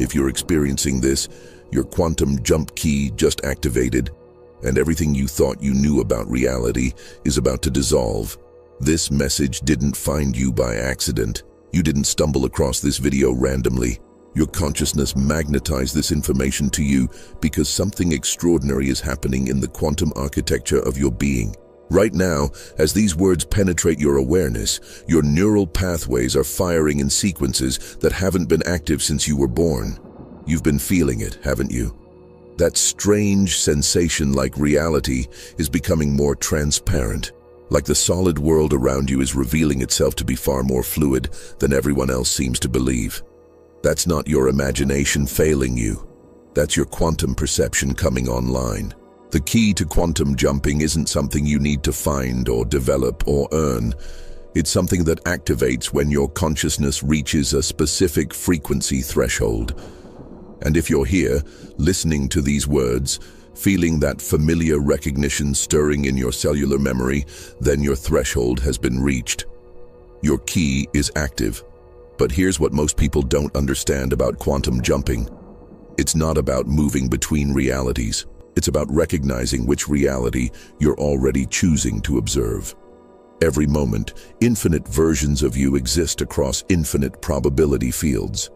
If you're experiencing this, your quantum jump key just activated, and everything you thought you knew about reality is about to dissolve. This message didn't find you by accident. You didn't stumble across this video randomly. Your consciousness magnetized this information to you because something extraordinary is happening in the quantum architecture of your being. Right now, as these words penetrate your awareness, your neural pathways are firing in sequences that haven't been active since you were born. You've been feeling it, haven't you? That strange sensation like reality is becoming more transparent, like the solid world around you is revealing itself to be far more fluid than everyone else seems to believe. That's not your imagination failing you. That's your quantum perception coming online. The key to quantum jumping isn't something you need to find or develop or earn. It's something that activates when your consciousness reaches a specific frequency threshold. And if you're here, listening to these words, feeling that familiar recognition stirring in your cellular memory, then your threshold has been reached. Your key is active. But here's what most people don't understand about quantum jumping. It's not about moving between realities. It's about recognizing which reality you're already choosing to observe. Every moment, infinite versions of you exist across infinite probability fields.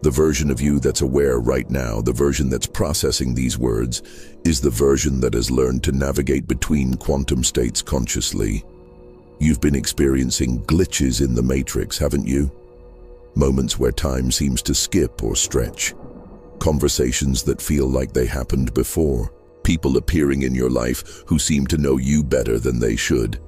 The version of you that's aware right now, the version that's processing these words, is the version that has learned to navigate between quantum states consciously. You've been experiencing glitches in the matrix, haven't you? Moments where time seems to skip or stretch. Conversations that feel like they happened before. People appearing in your life who seem to know you better than they should.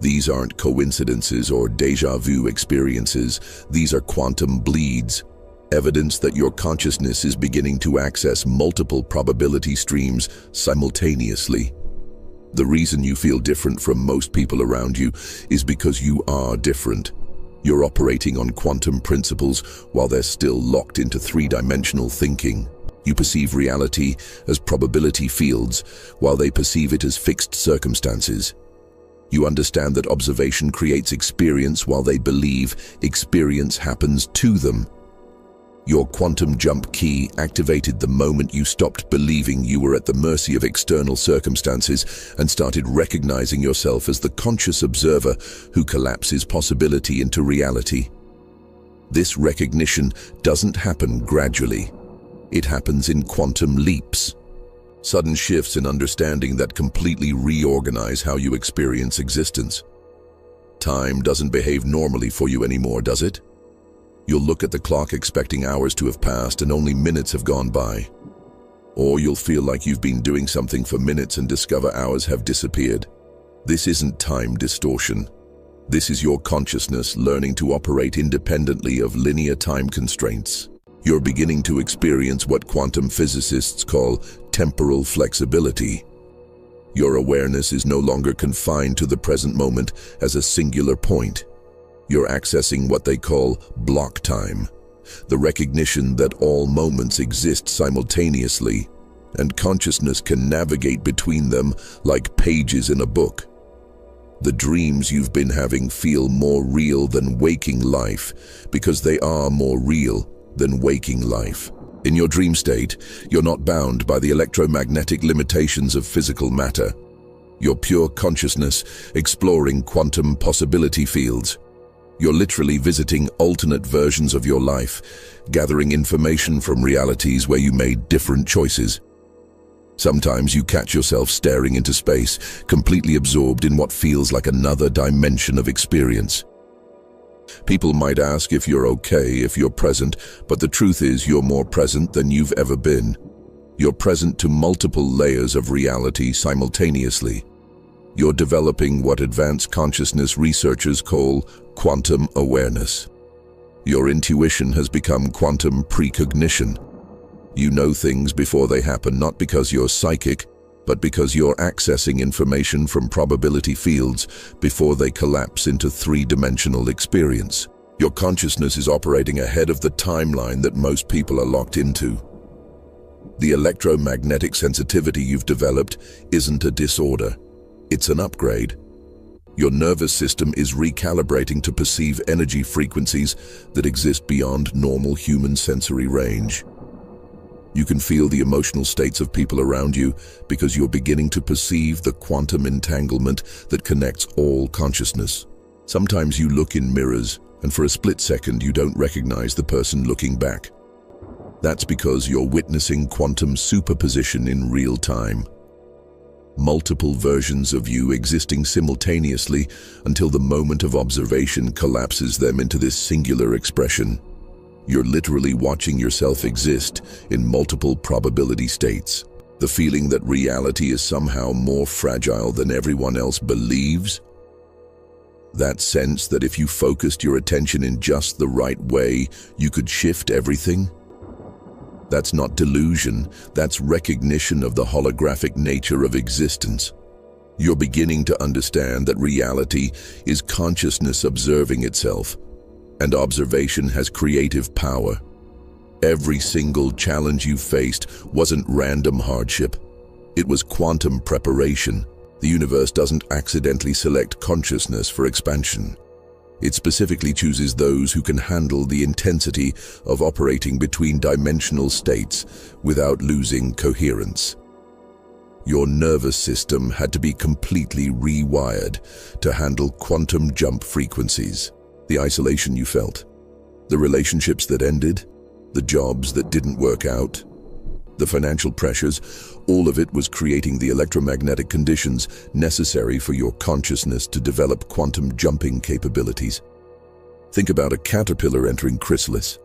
These aren't coincidences or déjà vu experiences. These are quantum bleeds. Evidence that your consciousness is beginning to access multiple probability streams simultaneously. The reason you feel different from most people around you is because you are different. You're operating on quantum principles while they're still locked into three-dimensional thinking. You perceive reality as probability fields while they perceive it as fixed circumstances. You understand that observation creates experience while they believe experience happens to them. Your quantum jump key activated the moment you stopped believing you were at the mercy of external circumstances and started recognizing yourself as the conscious observer who collapses possibility into reality. This recognition doesn't happen gradually. It happens in quantum leaps. Sudden shifts in understanding that completely reorganize how you experience existence. Time doesn't behave normally for you anymore, does it? You'll look at the clock expecting hours to have passed and only minutes have gone by. Or you'll feel like you've been doing something for minutes and discover hours have disappeared. This isn't time distortion. This is your consciousness learning to operate independently of linear time constraints. You're beginning to experience what quantum physicists call temporal flexibility. Your awareness is no longer confined to the present moment as a singular point. You're accessing what they call block time, the recognition that all moments exist simultaneously, and consciousness can navigate between them like pages in a book. The dreams you've been having feel more real than waking life because they are more real than waking life. In your dream state, you're not bound by the electromagnetic limitations of physical matter. You're pure consciousness exploring quantum possibility fields. You're literally visiting alternate versions of your life, gathering information from realities where you made different choices. Sometimes you catch yourself staring into space, completely absorbed in what feels like another dimension of experience. People might ask if you're okay, if you're present, but the truth is you're more present than you've ever been. You're present to multiple layers of reality simultaneously. You're developing what advanced consciousness researchers call quantum awareness. Your intuition has become quantum precognition. You know things before they happen, not because you're psychic, but because you're accessing information from probability fields before they collapse into three-dimensional experience. Your consciousness is operating ahead of the timeline that most people are locked into. The electromagnetic sensitivity you've developed isn't a disorder. It's an upgrade. Your nervous system is recalibrating to perceive energy frequencies that exist beyond normal human sensory range. You can feel the emotional states of people around you because you're beginning to perceive the quantum entanglement that connects all consciousness. Sometimes you look in mirrors, and for a split second you don't recognize the person looking back. That's because you're witnessing quantum superposition in real time. Multiple versions of you existing simultaneously until the moment of observation collapses them into this singular expression. You're literally watching yourself exist in multiple probability states. The feeling that reality is somehow more fragile than everyone else believes. That sense that if you focused your attention in just the right way, you could shift everything. That's not delusion, that's recognition of the holographic nature of existence. You're beginning to understand that reality is consciousness observing itself, and observation has creative power. Every single challenge you faced wasn't random hardship. It was quantum preparation. The universe doesn't accidentally select consciousness for expansion. It specifically chooses those who can handle the intensity of operating between dimensional states without losing coherence. Your nervous system had to be completely rewired to handle quantum jump frequencies. The isolation you felt, the relationships that ended, the jobs that didn't work out, the financial pressures, all of it was creating the electromagnetic conditions necessary for your consciousness to develop quantum jumping capabilities. Think about a caterpillar entering chrysalis.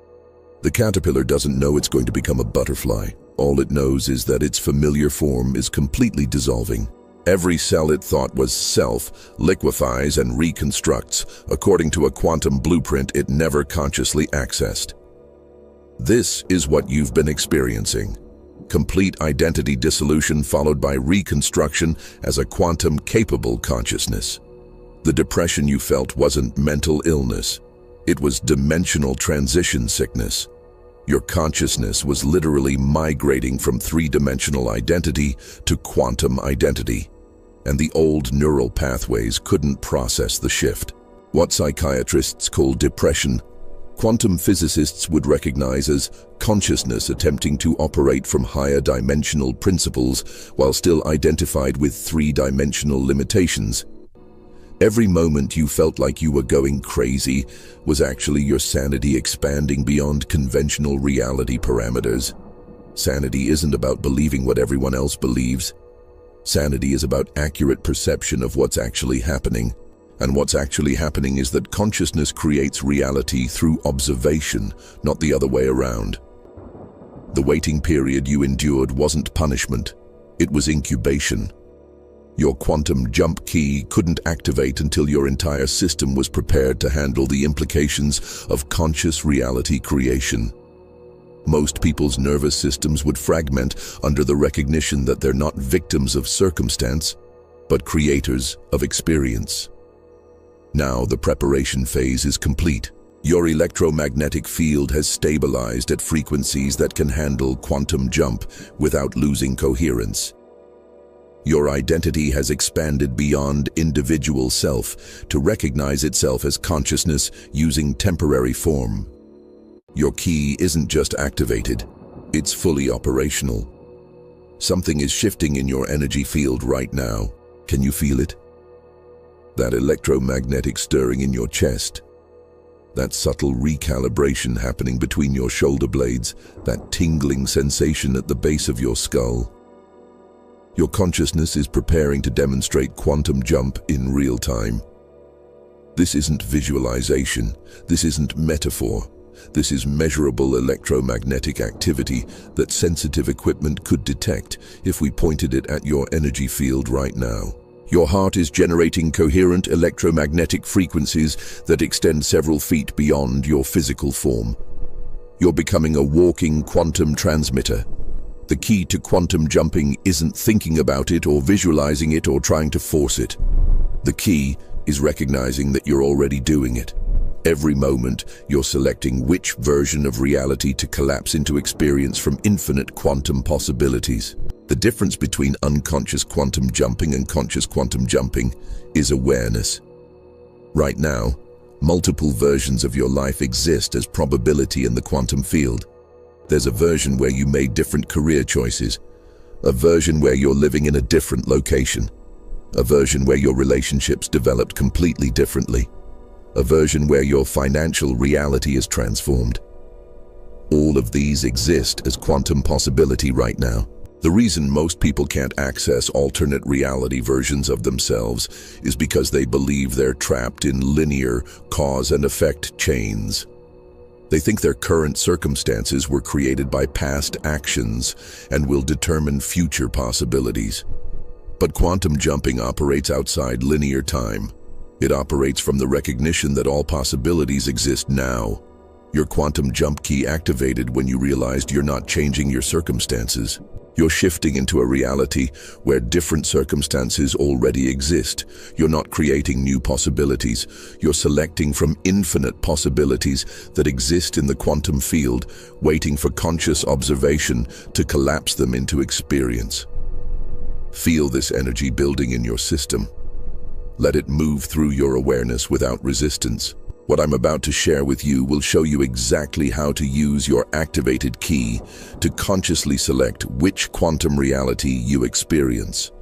The caterpillar doesn't know it's going to become a butterfly. All it knows is that its familiar form is completely dissolving. Every cell it thought was self liquefies and reconstructs according to a quantum blueprint it never consciously accessed. This is what you've been experiencing. Complete identity dissolution followed by reconstruction as a quantum-capable consciousness. The depression you felt wasn't mental illness. It was dimensional transition sickness. Your consciousness was literally migrating from three-dimensional identity to quantum identity, and the old neural pathways couldn't process the shift. What psychiatrists call depression, quantum physicists would recognize as consciousness attempting to operate from higher dimensional principles while still identified with three-dimensional limitations. Every moment you felt like you were going crazy was actually your sanity expanding beyond conventional reality parameters. Sanity isn't about believing what everyone else believes. Sanity is about accurate perception of what's actually happening. And what's actually happening is that consciousness creates reality through observation, not the other way around. The waiting period you endured wasn't punishment, it was incubation. Your quantum jump key couldn't activate until your entire system was prepared to handle the implications of conscious reality creation. Most people's nervous systems would fragment under the recognition that they're not victims of circumstance, but creators of experience. Now the preparation phase is complete. Your electromagnetic field has stabilized at frequencies that can handle quantum jump without losing coherence. Your identity has expanded beyond individual self to recognize itself as consciousness using temporary form. Your key isn't just activated, it's fully operational. Something is shifting in your energy field right now. Can you feel it? That electromagnetic stirring in your chest, that subtle recalibration happening between your shoulder blades, that tingling sensation at the base of your skull. Your consciousness is preparing to demonstrate quantum jump in real time. This isn't visualization, this isn't metaphor, this is measurable electromagnetic activity that sensitive equipment could detect if we pointed it at your energy field right now. Your heart is generating coherent electromagnetic frequencies that extend several feet beyond your physical form. You're becoming a walking quantum transmitter. The key to quantum jumping isn't thinking about it or visualizing it or trying to force it. The key is recognizing that you're already doing it. Every moment, you're selecting which version of reality to collapse into experience from infinite quantum possibilities. The difference between unconscious quantum jumping and conscious quantum jumping is awareness. Right now, multiple versions of your life exist as probability in the quantum field. There's a version where you made different career choices, a version where you're living in a different location, a version where your relationships developed completely differently, a version where your financial reality is transformed. All of these exist as quantum possibility right now. The reason most people can't access alternate reality versions of themselves is because they believe they're trapped in linear cause and effect chains. They think their current circumstances were created by past actions and will determine future possibilities. But quantum jumping operates outside linear time. It operates from the recognition that all possibilities exist now. Your quantum jump key activated when you realized you're not changing your circumstances. You're shifting into a reality where different circumstances already exist. You're not creating new possibilities. You're selecting from infinite possibilities that exist in the quantum field, waiting for conscious observation to collapse them into experience. Feel this energy building in your system. Let it move through your awareness without resistance. What I'm about to share with you will show you exactly how to use your activated key to consciously select which quantum reality you experience.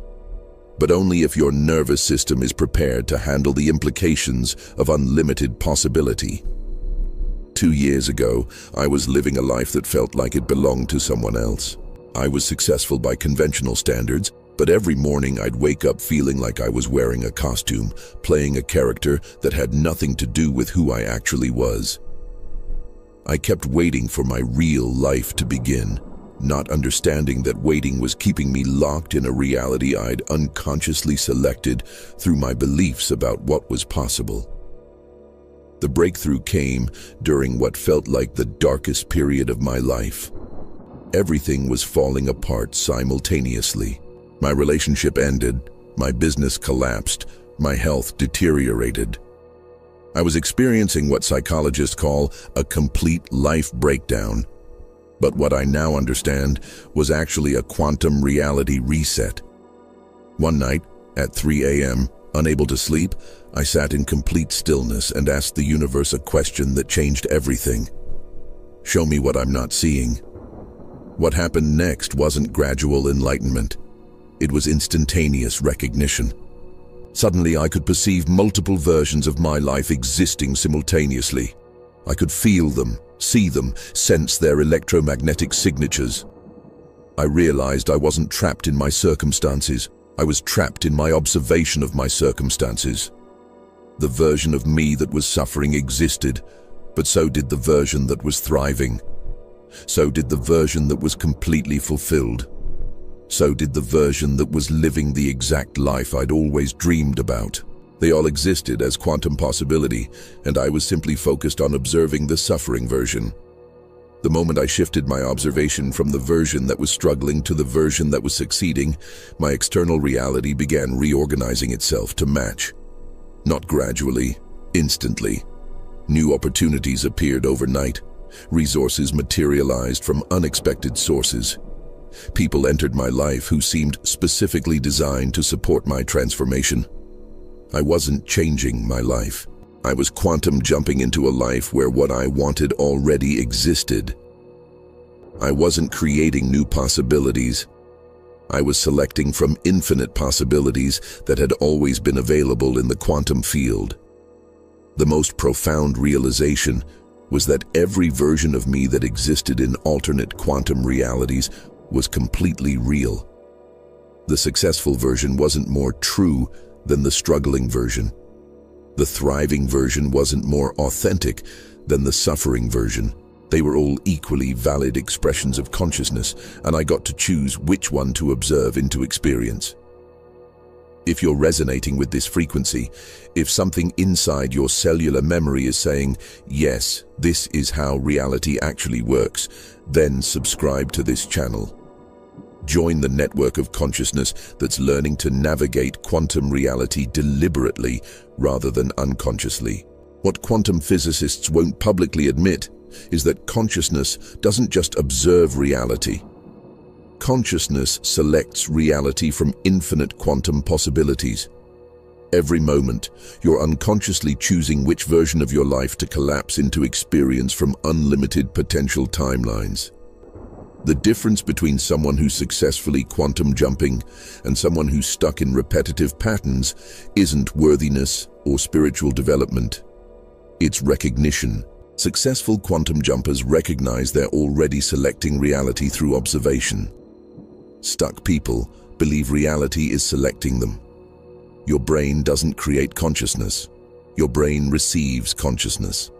But only if your nervous system is prepared to handle the implications of unlimited possibility. 2 years ago, I was living a life that felt like it belonged to someone else. I was successful by conventional standards, but every morning I'd wake up feeling like I was wearing a costume, playing a character that had nothing to do with who I actually was. I kept waiting for my real life to begin, not understanding that waiting was keeping me locked in a reality I'd unconsciously selected through my beliefs about what was possible. The breakthrough came during what felt like the darkest period of my life. Everything was falling apart simultaneously. My relationship ended, my business collapsed, my health deteriorated. I was experiencing what psychologists call a complete life breakdown. But what I now understand was actually a quantum reality reset. One night, at 3 a.m., unable to sleep, I sat in complete stillness and asked the universe a question that changed everything. Show me what I'm not seeing. What happened next wasn't gradual enlightenment. It was instantaneous recognition. Suddenly, I could perceive multiple versions of my life existing simultaneously. I could feel them, see them, sense their electromagnetic signatures. I realized I wasn't trapped in my circumstances. I was trapped in my observation of my circumstances. The version of me that was suffering existed, but so did the version that was thriving. So did the version that was completely fulfilled. So did the version that was living the exact life I'd always dreamed about. They all existed as quantum possibility, and I was simply focused on observing the suffering version. The moment I shifted my observation from the version that was struggling to the version that was succeeding, my external reality began reorganizing itself to match. Not gradually, instantly. New opportunities appeared overnight. Resources materialized from unexpected sources. People entered my life who seemed specifically designed to support my transformation. I wasn't changing my life. I was quantum jumping into a life where what I wanted already existed. I wasn't creating new possibilities. I was selecting from infinite possibilities that had always been available in the quantum field. The most profound realization was that every version of me that existed in alternate quantum realities was completely real. The successful version wasn't more true than the struggling version. The thriving version wasn't more authentic than the suffering version. They were all equally valid expressions of consciousness, and I got to choose which one to observe into experience. If you're resonating with this frequency, if something inside your cellular memory is saying, yes, this is how reality actually works, then subscribe to this channel. Join the network of consciousness that's learning to navigate quantum reality deliberately rather than unconsciously. What quantum physicists won't publicly admit is that consciousness doesn't just observe reality. Consciousness selects reality from infinite quantum possibilities. Every moment, you're unconsciously choosing which version of your life to collapse into experience from unlimited potential timelines. The difference between someone who's successfully quantum jumping and someone who's stuck in repetitive patterns isn't worthiness or spiritual development. It's recognition. Successful quantum jumpers recognize they're already selecting reality through observation. Stuck people believe reality is selecting them. Your brain doesn't create consciousness. Your brain receives consciousness.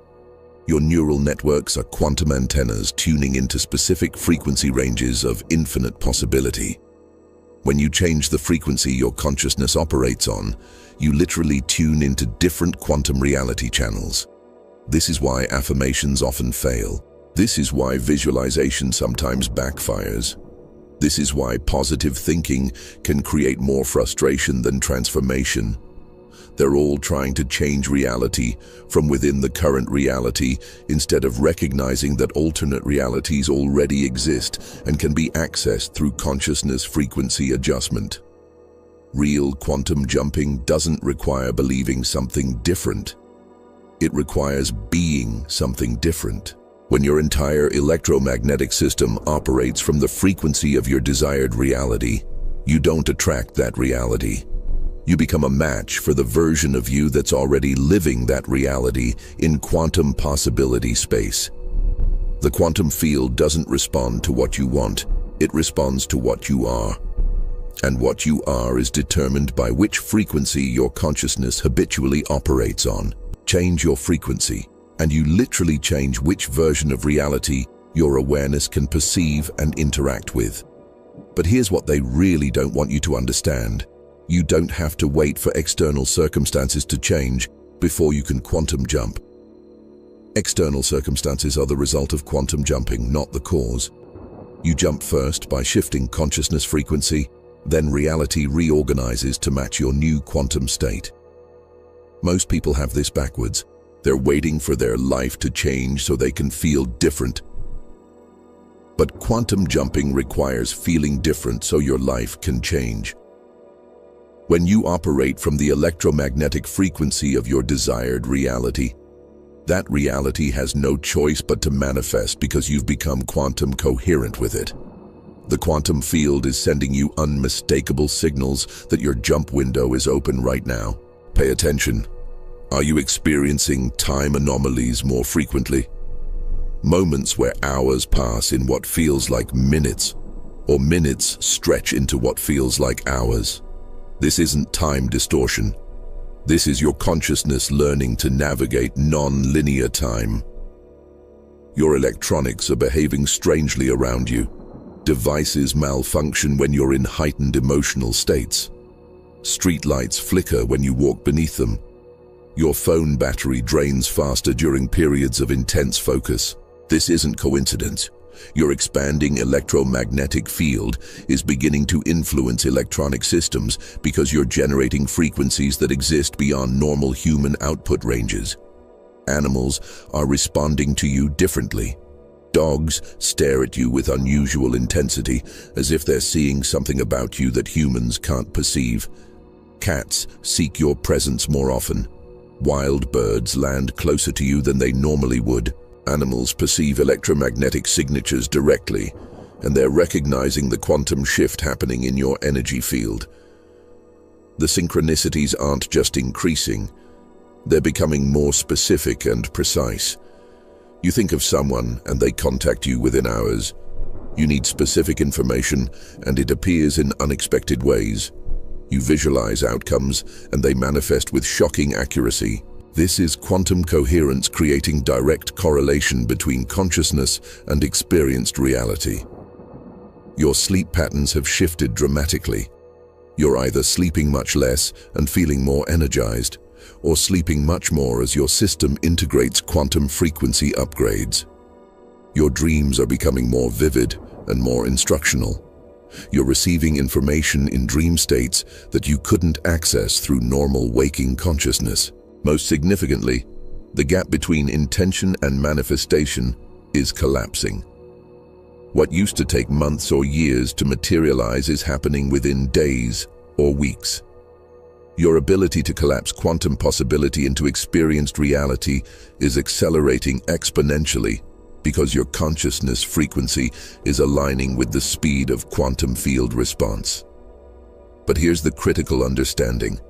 Your neural networks are quantum antennas tuning into specific frequency ranges of infinite possibility. When you change the frequency your consciousness operates on, you literally tune into different quantum reality channels. This is why affirmations often fail. This is why visualization sometimes backfires. This is why positive thinking can create more frustration than transformation. They're all trying to change reality from within the current reality instead of recognizing that alternate realities already exist and can be accessed through consciousness frequency adjustment. Real quantum jumping doesn't require believing something different. It requires being something different. When your entire electromagnetic system operates from the frequency of your desired reality, you don't attract that reality. You become a match for the version of you that's already living that reality in quantum possibility space. The quantum field doesn't respond to what you want, it responds to what you are. And what you are is determined by which frequency your consciousness habitually operates on. Change your frequency, and you literally change which version of reality your awareness can perceive and interact with. But here's what they really don't want you to understand. You don't have to wait for external circumstances to change before you can quantum jump. External circumstances are the result of quantum jumping, not the cause. You jump first by shifting consciousness frequency, then reality reorganizes to match your new quantum state. Most people have this backwards. They're waiting for their life to change so they can feel different. But quantum jumping requires feeling different so your life can change. When you operate from the electromagnetic frequency of your desired reality, that reality has no choice but to manifest because you've become quantum coherent with it. The quantum field is sending you unmistakable signals that your jump window is open right now. Pay attention. Are you experiencing time anomalies more frequently? Moments where hours pass in what feels like minutes, or minutes stretch into what feels like hours. This isn't time distortion. This is your consciousness learning to navigate non-linear time. Your electronics are behaving strangely around you. Devices malfunction when you're in heightened emotional states. Streetlights flicker when you walk beneath them. Your phone battery drains faster during periods of intense focus. This isn't coincidence. Your expanding electromagnetic field is beginning to influence electronic systems because you're generating frequencies that exist beyond normal human output ranges. Animals are responding to you differently. Dogs stare at you with unusual intensity, as if they're seeing something about you that humans can't perceive. Cats seek your presence more often. Wild birds land closer to you than they normally would. Animals perceive electromagnetic signatures directly, and they're recognizing the quantum shift happening in your energy field. The synchronicities aren't just increasing, they're becoming more specific and precise. You think of someone and they contact you within hours. You need specific information and it appears in unexpected ways. You visualize outcomes and they manifest with shocking accuracy. This is quantum coherence creating direct correlation between consciousness and experienced reality. Your sleep patterns have shifted dramatically. You're either sleeping much less and feeling more energized, or sleeping much more as your system integrates quantum frequency upgrades. Your dreams are becoming more vivid and more instructional. You're receiving information in dream states that you couldn't access through normal waking consciousness. Most significantly, the gap between intention and manifestation is collapsing. What used to take months or years to materialize is happening within days or weeks. Your ability to collapse quantum possibility into experienced reality is accelerating exponentially because your consciousness frequency is aligning with the speed of quantum field response. But here's the critical understanding.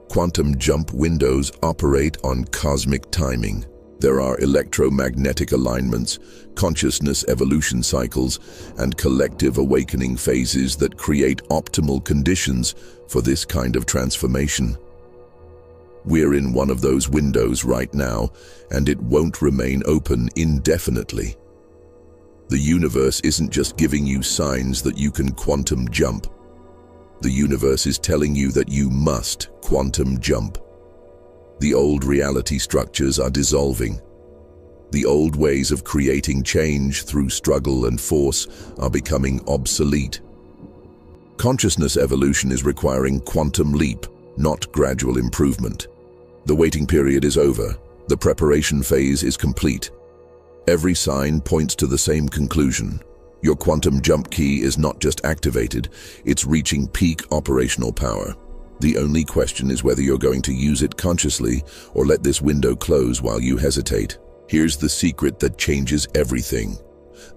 Quantum jump windows operate on cosmic timing. There are electromagnetic alignments, consciousness evolution cycles, and collective awakening phases that create optimal conditions for this kind of transformation. We're in one of those windows right now, and it won't remain open indefinitely. The universe isn't just giving you signs that you can quantum jump. The universe is telling you that you must quantum jump. The old reality structures are dissolving. The old ways of creating change through struggle and force are becoming obsolete. Consciousness evolution is requiring quantum leap, not gradual improvement. The waiting period is over. The preparation phase is complete. Every sign points to the same conclusion. Your quantum jump key is not just activated, it's reaching peak operational power. The only question is whether you're going to use it consciously or let this window close while you hesitate. Here's the secret that changes everything.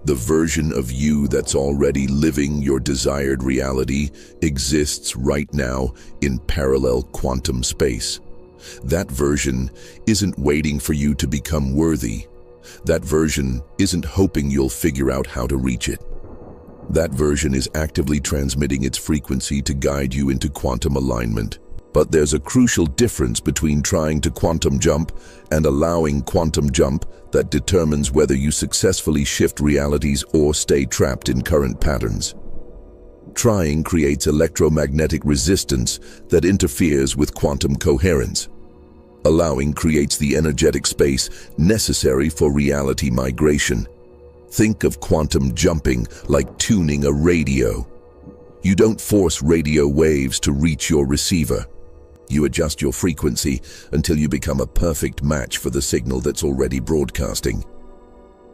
The version of you that's already living your desired reality exists right now in parallel quantum space. That version isn't waiting for you to become worthy. That version isn't hoping you'll figure out how to reach it. That version is actively transmitting its frequency to guide you into quantum alignment. But there's a crucial difference between trying to quantum jump and allowing quantum jump that determines whether you successfully shift realities or stay trapped in current patterns. Trying creates electromagnetic resistance that interferes with quantum coherence. Allowing creates the energetic space necessary for reality migration. Think of quantum jumping like tuning a radio. You don't force radio waves to reach your receiver. You adjust your frequency until you become a perfect match for the signal that's already broadcasting.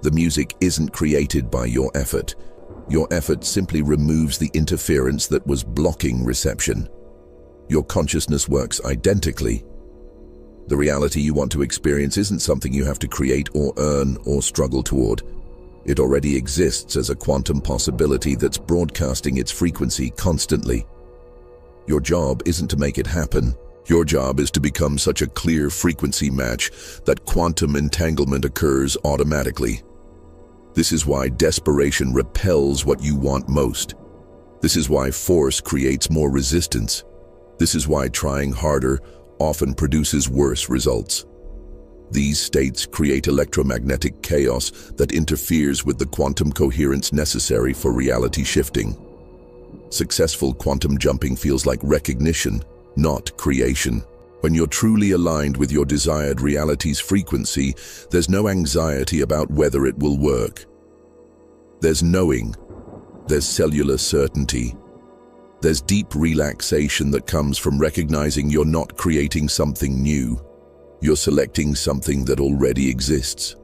The music isn't created by your effort. Your effort simply removes the interference that was blocking reception. Your consciousness works identically. The reality you want to experience isn't something you have to create or earn or struggle toward. It already exists as a quantum possibility that's broadcasting its frequency constantly. Your job isn't to make it happen. Your job is to become such a clear frequency match that quantum entanglement occurs automatically. This is why desperation repels what you want most. This is why force creates more resistance. This is why trying harder often produces worse results. These states create electromagnetic chaos that interferes with the quantum coherence necessary for reality shifting. Successful quantum jumping feels like recognition, not creation. When you're truly aligned with your desired reality's frequency, there's no anxiety about whether it will work. There's knowing. There's cellular certainty. There's deep relaxation that comes from recognizing you're not creating something new. You're selecting something that already exists.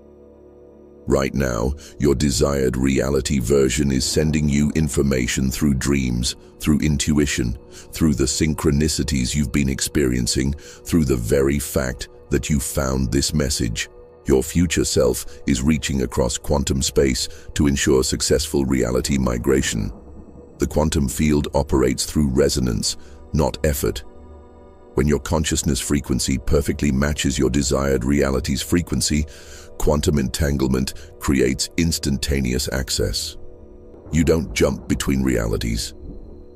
Right now, your desired reality version is sending you information through dreams, through intuition, through the synchronicities you've been experiencing, through the very fact that you found this message. Your future self is reaching across quantum space to ensure successful reality migration. The quantum field operates through resonance, not effort. When your consciousness frequency perfectly matches your desired reality's frequency, quantum entanglement creates instantaneous access. You don't jump between realities.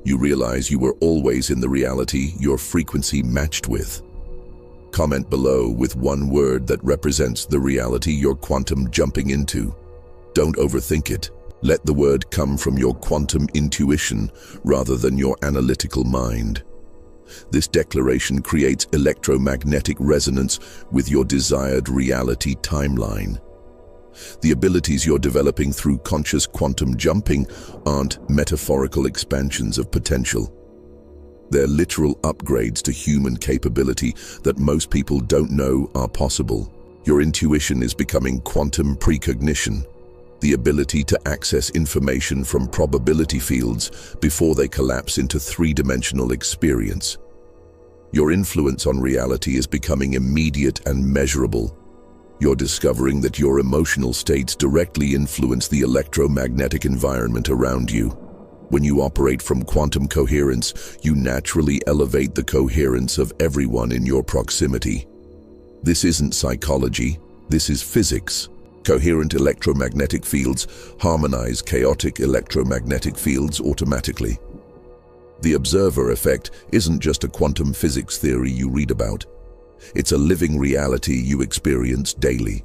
You realize you were always in the reality your frequency matched with. Comment below with one word that represents the reality you're quantum jumping into. Don't overthink it. Let the word come from your quantum intuition rather than your analytical mind. This declaration creates electromagnetic resonance with your desired reality timeline. The abilities you're developing through conscious quantum jumping aren't metaphorical expansions of potential. They're literal upgrades to human capability that most people don't know are possible. Your intuition is becoming quantum precognition. the ability to access information from probability fields before they collapse into three-dimensional experience. Your influence on reality is becoming immediate and measurable. You're discovering that your emotional states directly influence the electromagnetic environment around you. When you operate from quantum coherence, you naturally elevate the coherence of everyone in your proximity. This isn't psychology, this is physics. Coherent electromagnetic fields harmonize chaotic electromagnetic fields automatically. The observer effect isn't just a quantum physics theory you read about. It's a living reality you experience daily.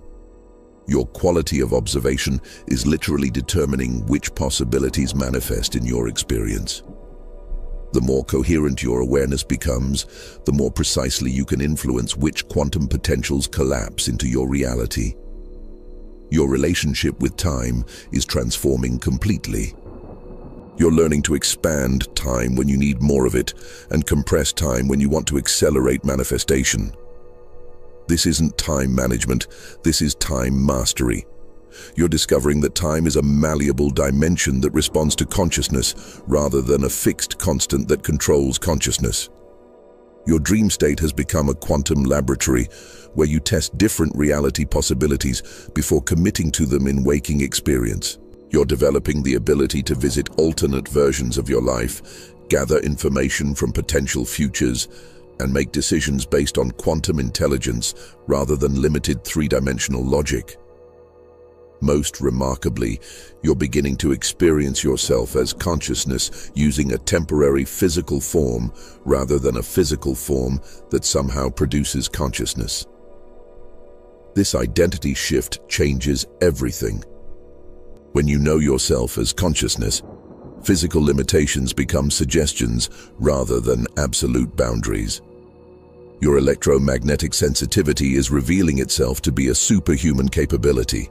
Your quality of observation is literally determining which possibilities manifest in your experience. The more coherent your awareness becomes, the more precisely you can influence which quantum potentials collapse into your reality. Your relationship with time is transforming completely. You're learning to expand time when you need more of it, and compress time when you want to accelerate manifestation. This isn't time management, this is time mastery. You're discovering that time is a malleable dimension that responds to consciousness rather than a fixed constant that controls consciousness. Your dream state has become a quantum laboratory where you test different reality possibilities before committing to them in waking experience. You're developing the ability to visit alternate versions of your life, gather information from potential futures, and make decisions based on quantum intelligence rather than limited three-dimensional logic. Most remarkably, you're beginning to experience yourself as consciousness using a temporary physical form rather than a physical form that somehow produces consciousness. This identity shift changes everything. When you know yourself as consciousness, physical limitations become suggestions rather than absolute boundaries. Your electromagnetic sensitivity is revealing itself to be a superhuman capability.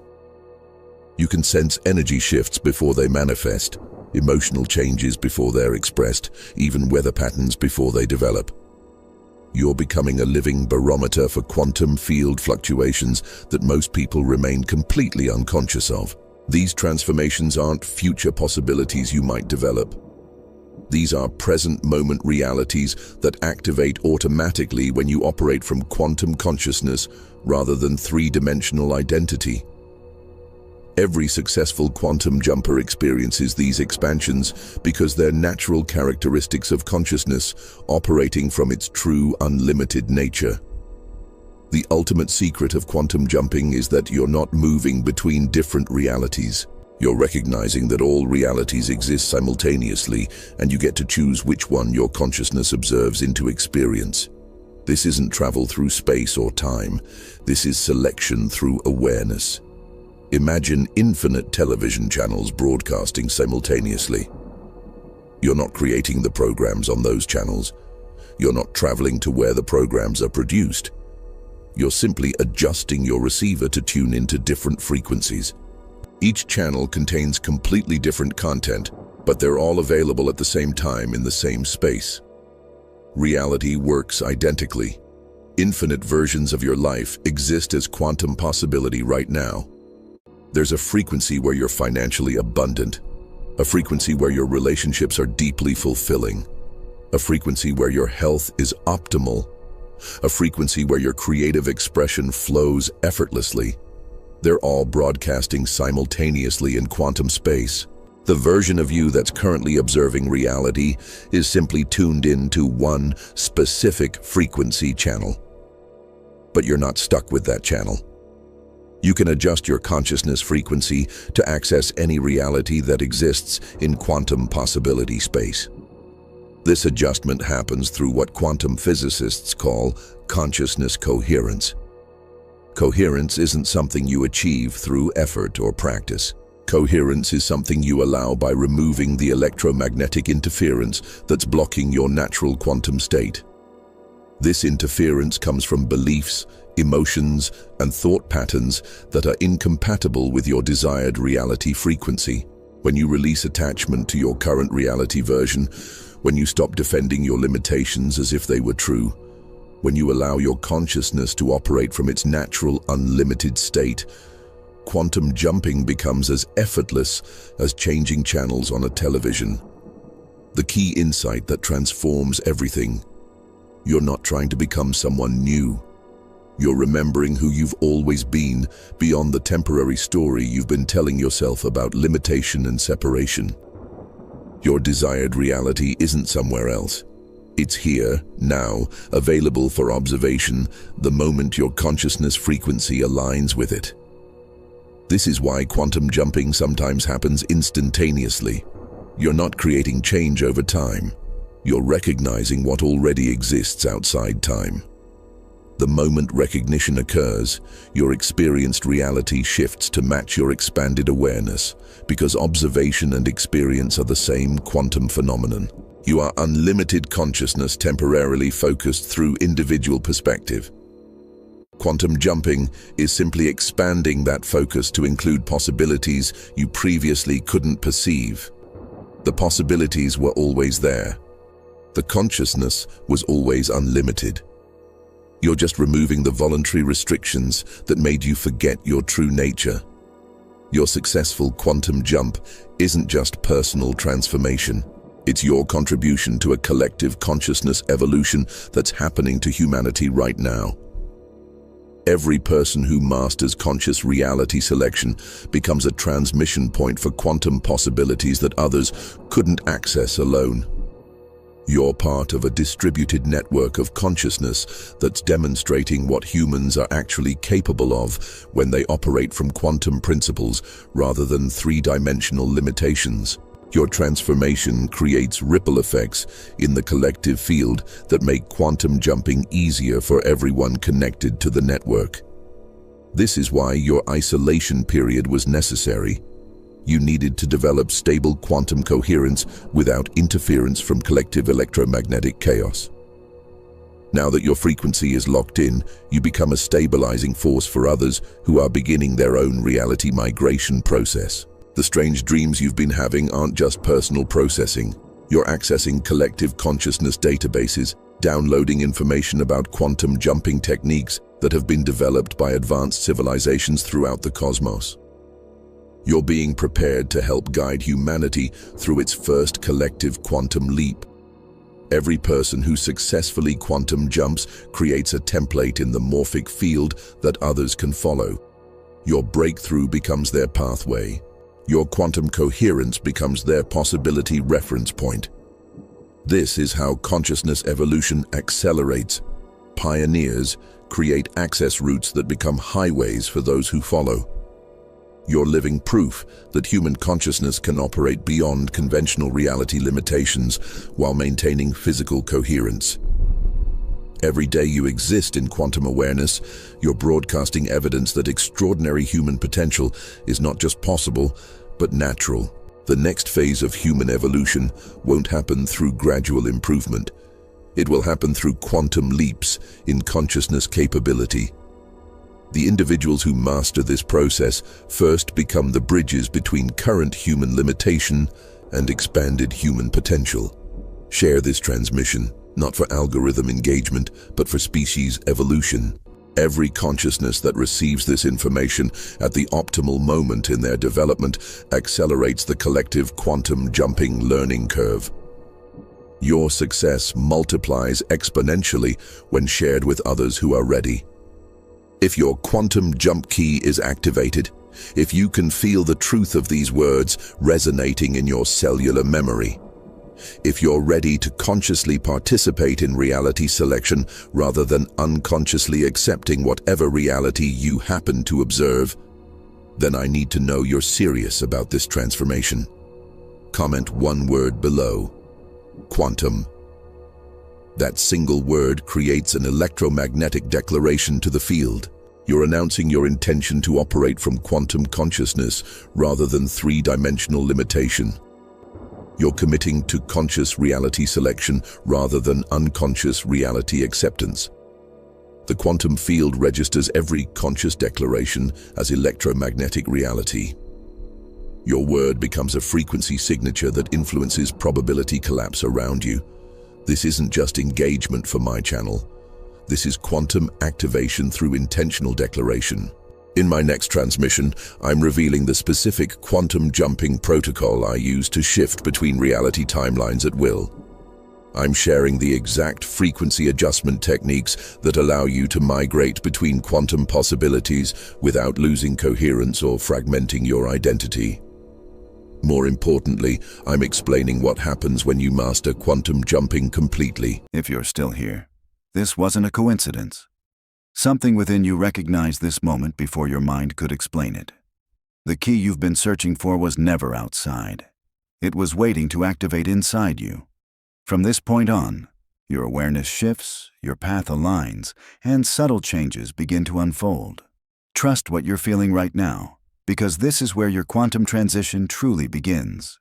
You can sense energy shifts before they manifest, emotional changes before they're expressed, even weather patterns before they develop. You're becoming a living barometer for quantum field fluctuations that most people remain completely unconscious of. These transformations aren't future possibilities you might develop. These are present moment realities that activate automatically when you operate from quantum consciousness rather than three-dimensional identity. Every successful quantum jumper experiences these expansions because they're natural characteristics of consciousness operating from its true, unlimited nature. The ultimate secret of quantum jumping is that you're not moving between different realities. You're recognizing that all realities exist simultaneously, and you get to choose which one your consciousness observes into experience. This isn't travel through space or time. This is selection through awareness. Imagine infinite television channels broadcasting simultaneously. You're not creating the programs on those channels. You're not traveling to where the programs are produced. You're simply adjusting your receiver to tune into different frequencies. Each channel contains completely different content, but they're all available at the same time in the same space. Reality works identically. Infinite versions of your life exist as quantum possibility right now. There's a frequency where you're financially abundant, a frequency where your relationships are deeply fulfilling, a frequency where your health is optimal, a frequency where your creative expression flows effortlessly. They're all broadcasting simultaneously in quantum space. The version of you that's currently observing reality is simply tuned into one specific frequency channel. But you're not stuck with that channel. You can adjust your consciousness frequency to access any reality that exists in quantum possibility space. This adjustment happens through what quantum physicists call consciousness coherence. Coherence isn't something you achieve through effort or practice. Coherence is something you allow by removing the electromagnetic interference that's blocking your natural quantum state. This interference comes from beliefs, emotions, and thought patterns that are incompatible with your desired reality frequency. When you release attachment to your current reality version, when you stop defending your limitations as if they were true, when you allow your consciousness to operate from its natural, unlimited state, quantum jumping becomes as effortless as changing channels on a television. The key insight that transforms everything. You're not trying to become someone new. You're remembering who you've always been, beyond the temporary story you've been telling yourself about limitation and separation. Your desired reality isn't somewhere else. It's here, now, available for observation the moment your consciousness frequency aligns with it. This is why quantum jumping sometimes happens instantaneously. You're not creating change over time. You're recognizing what already exists outside time. The moment recognition occurs, your experienced reality shifts to match your expanded awareness, because observation and experience are the same quantum phenomenon. You are unlimited consciousness temporarily focused through individual perspective. Quantum jumping is simply expanding that focus to include possibilities you previously couldn't perceive. The possibilities were always there. The consciousness was always unlimited. You're just removing the voluntary restrictions that made you forget your true nature. Your successful quantum jump isn't just personal transformation. It's your contribution to a collective consciousness evolution that's happening to humanity right now. Every person who masters conscious reality selection becomes a transmission point for quantum possibilities that others couldn't access alone. You're part of a distributed network of consciousness that's demonstrating what humans are actually capable of when they operate from quantum principles rather than three-dimensional limitations. Your transformation creates ripple effects in the collective field that make quantum jumping easier for everyone connected to the network. This is why your isolation period was necessary. You needed to develop stable quantum coherence without interference from collective electromagnetic chaos. Now that your frequency is locked in, you become a stabilizing force for others who are beginning their own reality migration process. The strange dreams you've been having aren't just personal processing. You're accessing collective consciousness databases, downloading information about quantum jumping techniques that have been developed by advanced civilizations throughout the cosmos. You're being prepared to help guide humanity through its first collective quantum leap. Every person who successfully quantum jumps creates a template in the morphic field that others can follow. Your breakthrough becomes their pathway. Your quantum coherence becomes their possibility reference point. This is how consciousness evolution accelerates. Pioneers create access routes that become highways for those who follow. You're living proof that human consciousness can operate beyond conventional reality limitations while maintaining physical coherence. Every day you exist in quantum awareness, you're broadcasting evidence that extraordinary human potential is not just possible, but natural. The next phase of human evolution won't happen through gradual improvement. It will happen through quantum leaps in consciousness capability. The individuals who master this process first become the bridges between current human limitation and expanded human potential. Share this transmission, not for algorithm engagement, but for species evolution. Every consciousness that receives this information at the optimal moment in their development accelerates the collective quantum jumping learning curve. Your success multiplies exponentially when shared with others who are ready. If your quantum jump key is activated, if you can feel the truth of these words resonating in your cellular memory, if you're ready to consciously participate in reality selection rather than unconsciously accepting whatever reality you happen to observe, then I need to know you're serious about this transformation. Comment one word below: quantum. That single word creates an electromagnetic declaration to the field. You're announcing your intention to operate from quantum consciousness rather than three-dimensional limitation. You're committing to conscious reality selection rather than unconscious reality acceptance. The quantum field registers every conscious declaration as electromagnetic reality. Your word becomes a frequency signature that influences probability collapse around you. This isn't just engagement for my channel. This is quantum activation through intentional declaration. In my next transmission, I'm revealing the specific quantum jumping protocol I use to shift between reality timelines at will. I'm sharing the exact frequency adjustment techniques that allow you to migrate between quantum possibilities without losing coherence or fragmenting your identity. More importantly, I'm explaining what happens when you master quantum jumping completely. If you're still here, this wasn't a coincidence. Something within you recognized this moment before your mind could explain it. The key you've been searching for was never outside. It was waiting to activate inside you. From this point on, your awareness shifts, your path aligns, and subtle changes begin to unfold. Trust what you're feeling right now, because this is where your quantum transition truly begins.